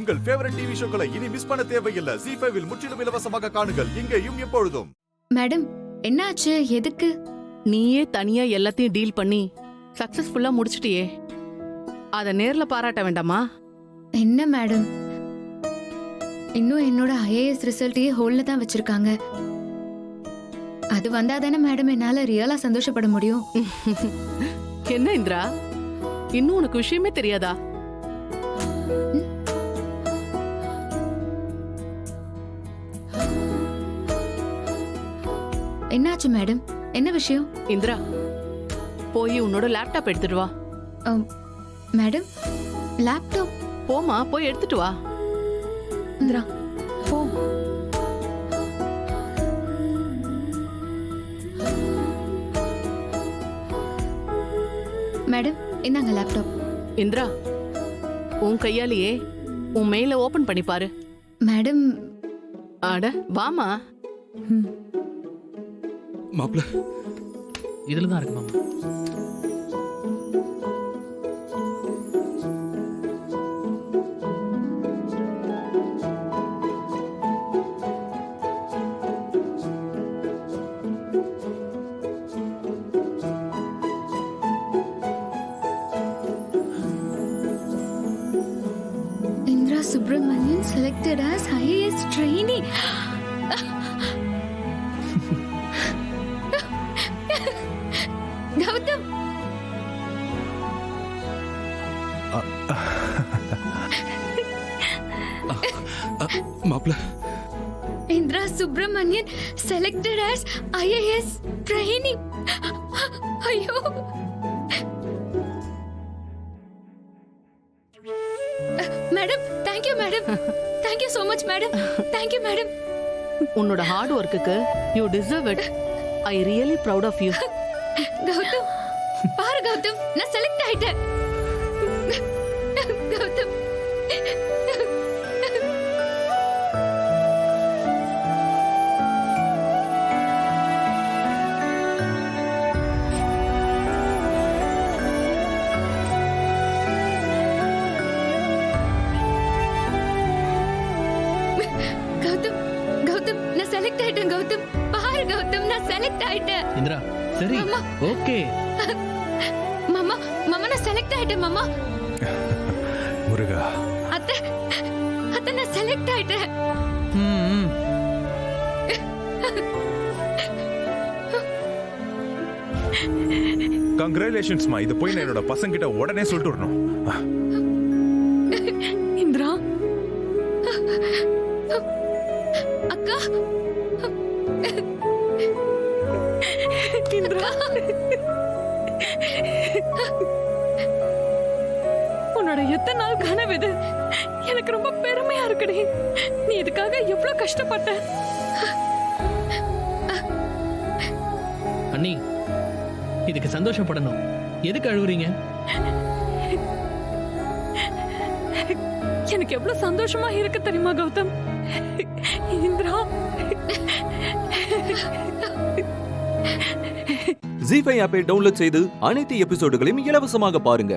உங்கள் favourite TV ஷோக்களை இனி miss பண்ண தேவையில்லை. ZEE5 இல் முற்றிலும் இலவசமாக காணுங்கள். இங்கேயும் எப்பொழுதும். மேடம், என்னாச்சு? எதுக்கு? நீயே தனியா எல்லாத்தையும் டீல் பண்ணி சக்சஸ்ஃபுல்லா முடிச்சிட்டியே, அத நேர்ல பாராட்ட வேண்டாமா? என்ன மேடம், இன்னும் என்னோட IAS ரிசல்ட்டையே ஹோல்ல தான் வச்சிருக்காங்க. அது வந்தாதானே மேடம் என்னால ரியலா சந்தோஷப்பட முடியும். என்ன இந்திரா, இன்னும் உனக்கு விஷயமே தெரியாதா? என்னாச்சு மேடம்? என்ன விஷயம்? இந்திரா, போய் உன்னோட லேப்டாப் எடுத்துட்டு வா. Madam, laptop? போமா, போய் எடுத்துட்டு வா. இந்திரா, போ. மேடம், இந்தாங்க லேப்டாப். இந்திரா, உன் கையாலேயே உன் மெயில ஓபன் பண்ணி பாரு. மேடம், அட வாமா. மாப்ள, இதுல தான் இருக்கு மாமா. Indra Subramanian selected as IAS trainee. Gautam. மாப்ள, Indra Subramanian selected as IAS trainee. ஐயோ. Madam, thank you madam. Thank you so much madam. Thank you madam. உன்னோட ஹார்ட் ஒர்க்குக்கு you deserve it. I really proud of you. Gautham, பாரு கௌதம், நான் select ஆயிட்டேன். கௌதம். கௌதம், கௌதம், நான் select ஆயிட்டேன். கௌதம், பாரு கௌதம், நான் செலக்ட் ஆயிட்டேன். இந்திரா, சரி, மாமா. ஓகே. மாமா, மாமா, நான் செலக்ட் ஆயிட்டேன் மாமா. முருகா, அத்தை, அத்தை, நான் செலக்ட் ஆயிட்டேன். ம். கங்க்ராச்சுலேஷன்ஸ்மா. இது போய் நான் என்னோட பசங்க கிட்ட உடனே சொல்லிட்டு வரணும். இந்திரா, அக்கா. இந்திரா, உன்னோட எத்தனை நாள் கனவு இது. எனக்கு ரொம்ப பெருமையா இருக்குடி. நீ இதுக்காக எவ்வளவு கஷ்டப்பட்ட. அண்ணி, இதுக்கு சந்தோஷப்படணும். எதுக்கு அழுவுறீங்க? எனக்கு எவ்வளவு சந்தோஷமா இருக்கு தெரியுமா கௌதம்? இந்திரா, ZEE5 ஆப்பை டவுன்லோட் செய்து அனைத்து எபிசோடுகளையும் இலவசமாக பாருங்க.